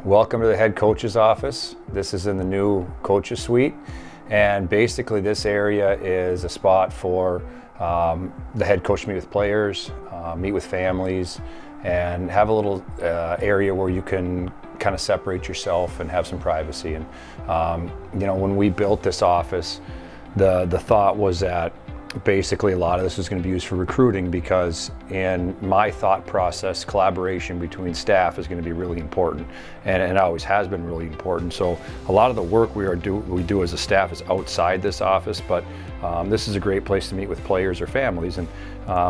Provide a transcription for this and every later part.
Welcome to the head coach's office. This is in the new coach's suite, and basically this area is a spot for the head coach to meet with players, meet with families, and have a little area where you can kind of separate yourself and have some privacy. And when we built this office, the thought was that basically a lot of this is going to be used for recruiting, because in my thought process, collaboration between staff is going to be really important, and it always has been really important. So a lot of the work we do as a staff is outside this office, but this is a great place to meet with players or families. And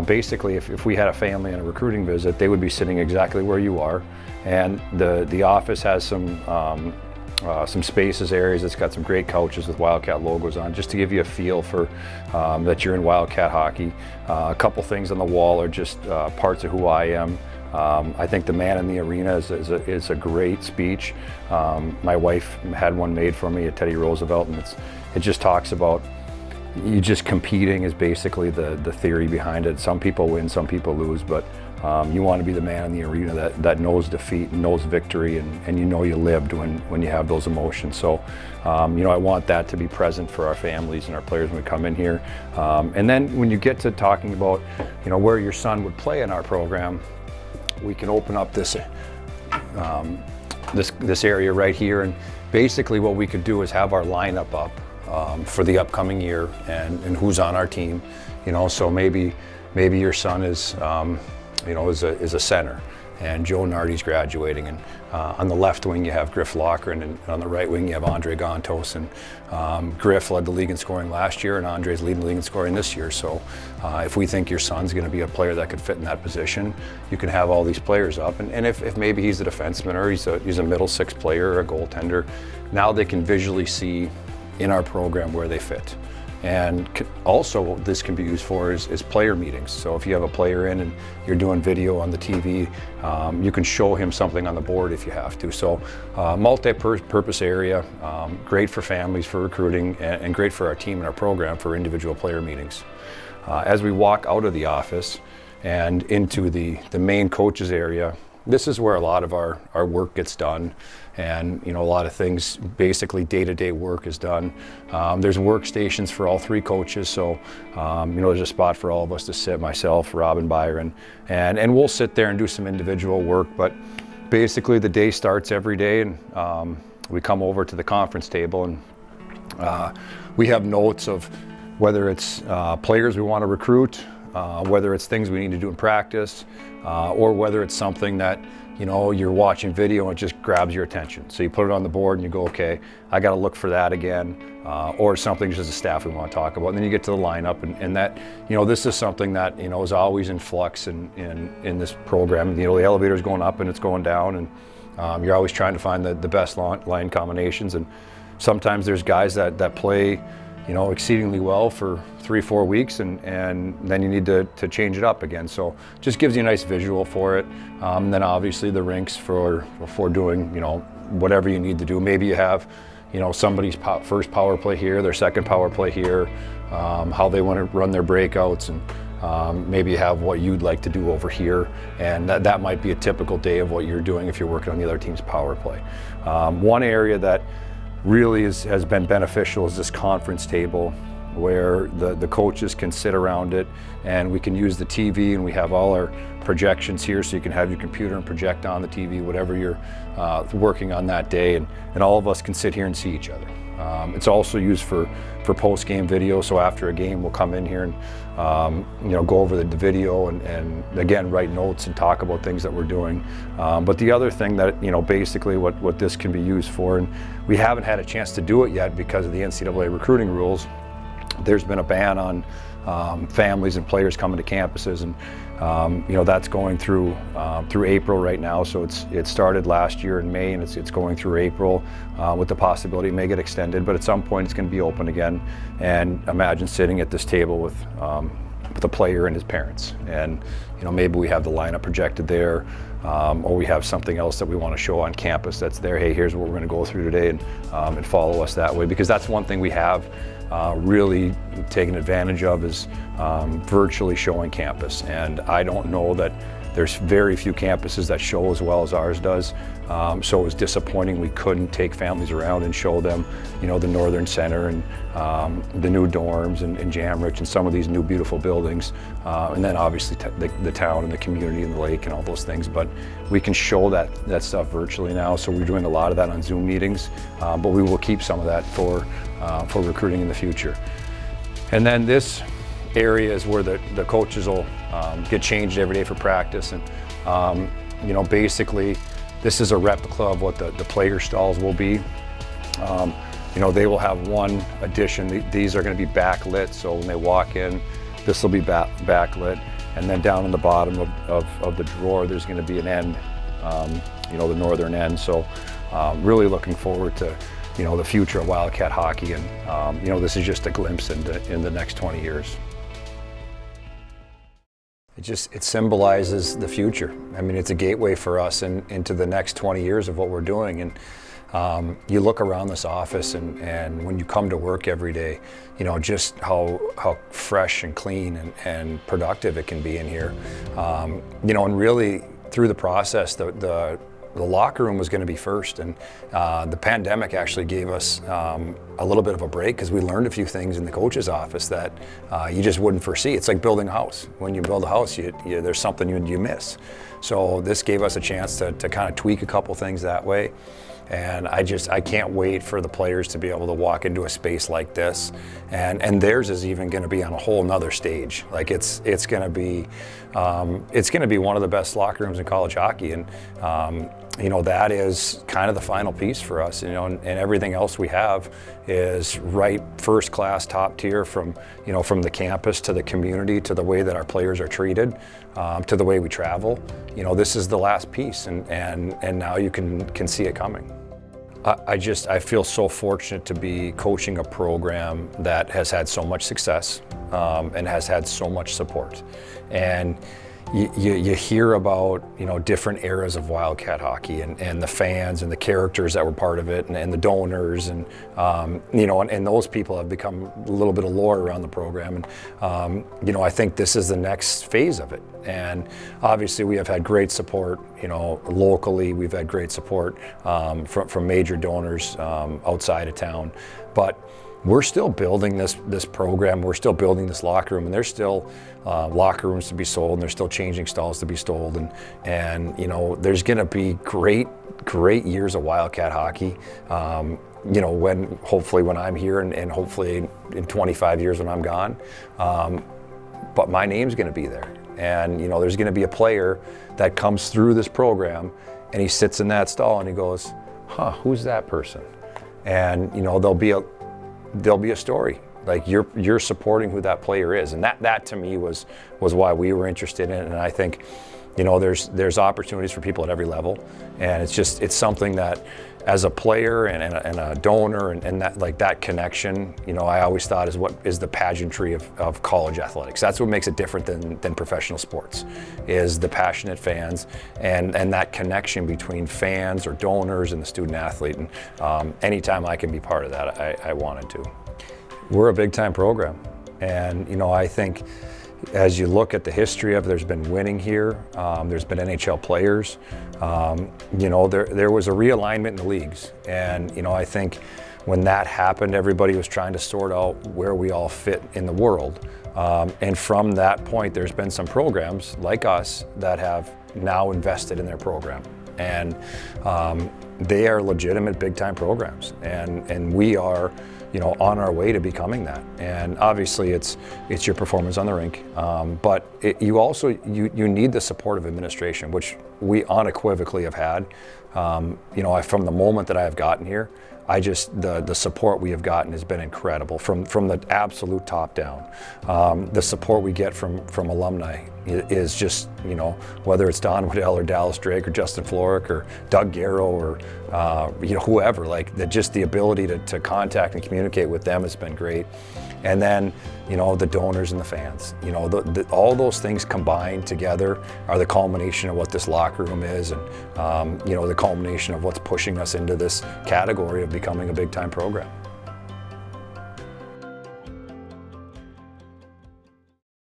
basically if we had a family on a recruiting visit, they would be sitting exactly where you are. And the office has some spaces, areas that's got some great couches with Wildcat logos on, just to give you a feel for that you're in Wildcat hockey. A couple things on the wall are just parts of who I am. I think the man in the arena is a great speech. My wife had one made for me at Teddy Roosevelt, and it just talks about you just competing is basically the theory behind it. Some people win, some people lose, but you want to be the man in the arena that knows defeat and knows victory, and you lived when you have those emotions. So I want that to be present for our families and our players when we come in here. And then when you get to talking about where your son would play in our program, we can open up this area right here, and basically what we could do is have our lineup up for the upcoming year and who's on our team. So maybe your son is a center, and Joe Nardi's graduating, and on the left wing you have Griff Lochran, and on the right wing you have Andre Gontos. And Griff led the league in scoring last year, and Andre's leading the league in scoring this year. So if we think your son's going to be a player that could fit in that position, you can have all these players up. And if maybe he's a defenseman, or he's a middle six player or a goaltender, now they can visually see in our program where they fit. And also what this can be used for is player meetings. So if you have a player in and you're doing video on the TV, you can show him something on the board if you have to. So multi-purpose area, great for families, for recruiting, and great for our team and our program for individual player meetings. As we walk out of the office and into the main coaches area, this is where a lot of our work gets done, and a lot of things, basically day-to-day work is done. There's workstations for all three coaches, so there's a spot for all of us to sit, myself, Rob, and Byron, and we'll sit there and do some individual work. But basically the day starts every day, and we come over to the conference table, and we have notes of whether it's players we want to recruit, whether it's things we need to do in practice, or whether it's something that you're watching video and it just grabs your attention. So you put it on the board and you go, okay, I got to look for that again, or something just as a staff we want to talk about. And then you get to the lineup, and that this is something that is always in flux in this program. The elevator's going up and it's going down, and you're always trying to find the best line combinations. And sometimes there's guys that play exceedingly well for 3-4 weeks, and then you need to change it up again. So just gives you a nice visual for it. And then obviously the rinks for doing whatever you need to do. Maybe you have somebody's first power play here, their second power play here, how they want to run their breakouts, and maybe you have what you'd like to do over here, and that might be a typical day of what you're doing if you're working on the other team's power play. One area that really has been beneficial is this conference table, where the coaches can sit around it, and we can use the TV, and we have all our projections here, so you can have your computer and project on the TV whatever you're working on that day, and all of us can sit here and see each other. It's also used for post-game video, so after a game we'll come in here and go over the video and again write notes and talk about things that we're doing. But the other thing that basically what this can be used for, and we haven't had a chance to do it yet because of the NCAA recruiting rules, there's been a ban on families and players coming to campuses, and that's going through April right now. So it started last year in May, and it's going through April, with the possibility it may get extended, but at some point it's going to be open again. And imagine sitting at this table with a player and his parents, and maybe we have the lineup projected there, or we have something else that we want to show on campus that's there. Hey, here's what we're going to go through today, and follow us that way, because that's one thing we have really taken advantage of is virtually showing campus. And I don't know that There's very few campuses that show as well as ours does. So it was disappointing we couldn't take families around and show them, you know, the Northern Center and the new dorms and Jamrich and some of these new beautiful buildings. And then obviously the town and the community and the lake and all those things. But we can show that stuff virtually now. So we're doing a lot of that on Zoom meetings, but we will keep some of that for recruiting in the future. And then this area is where the coaches will get changed every day for practice. And you know, basically this is a replica of what the player stalls will be. You know, they will have one addition. These are going to be backlit, so when they walk in, this will be backlit. And then down in the bottom of the drawer, there's going to be an end, you know, the northern end. So really looking forward to, you know, the future of Wildcat hockey. And you know, this is just a glimpse in the next 20 years. It symbolizes the future. I mean, it's a gateway for us into the next 20 years of what we're doing. And you look around this office and when you come to work every day, you know, just how fresh and clean and productive it can be in here. You know, and really through the process, the locker room was going to be first, and the pandemic actually gave us a little bit of a break because we learned a few things in the coach's office that you just wouldn't foresee. It's like building a house. When you build a house, there's something you miss. So this gave us a chance to kind of tweak a couple things that way. And I can't wait for the players to be able to walk into a space like this, and theirs is even going to be on a whole nother stage. Like it's going to be one of the best locker rooms in college hockey, and you know, that is kind of the final piece for us. You know, and everything else we have is right first class, top tier, from the campus to the community to the way that our players are treated, to the way we travel. You know, this is the last piece, and now you can see it coming. I feel so fortunate to be coaching a program that has had so much success and has had so much support. And you hear about, you know, different eras of Wildcat hockey and the fans and the characters that were part of it and the donors and you know, and those people have become a little bit of lore around the program. And you know, I think this is the next phase of it. And obviously we have had great support, you know, locally. We've had great support from major donors outside of town, but we're still building this program. We're still building this locker room, and there's still locker rooms to be sold, and there's still changing stalls to be sold, and you know, there's going to be great years of Wildcat hockey. You know, hopefully when I'm here, and hopefully in 25 years when I'm gone. But my name's going to be there, and you know, there's going to be a player that comes through this program, and he sits in that stall, and he goes, "Huh, who's that person?" And you know, there'll be a story. Like you're supporting who that player is, and that to me was why we were interested in it. And I think, you know, there's opportunities for people at every level, and it's something that as a player and a donor and that connection, you know, I always thought is what is the pageantry of college athletics. That's what makes it different than professional sports, is the passionate fans and that connection between fans or donors and the student athlete. And anytime I can be part of that, I wanted to. We're a big time program, and you know, I think as you look at the history of, there's been winning here, there's been NHL players, you know, there was a realignment in the leagues, and you know, I think when that happened, everybody was trying to sort out where we all fit in the world, and from that point, there's been some programs like us that have now invested in their program, and they are legitimate big time programs, and we are, you know, on our way to becoming that. And obviously it's your performance on the rink, but you also need the support of administration, which we unequivocally have had. You know, from the moment that I have gotten here, the support we have gotten has been incredible from the absolute top down. The support we get from alumni is just, you know, whether it's Don Waddell or Dallas Drake or Justin Floric or Doug Garrow or you know, whoever, like just the ability to contact and communicate with them has been great. And then, you know, the donors and the fans, you know, all those things combined together are the culmination of what this locker room is, and you know, the culmination of what's pushing us into this category of becoming a big time program.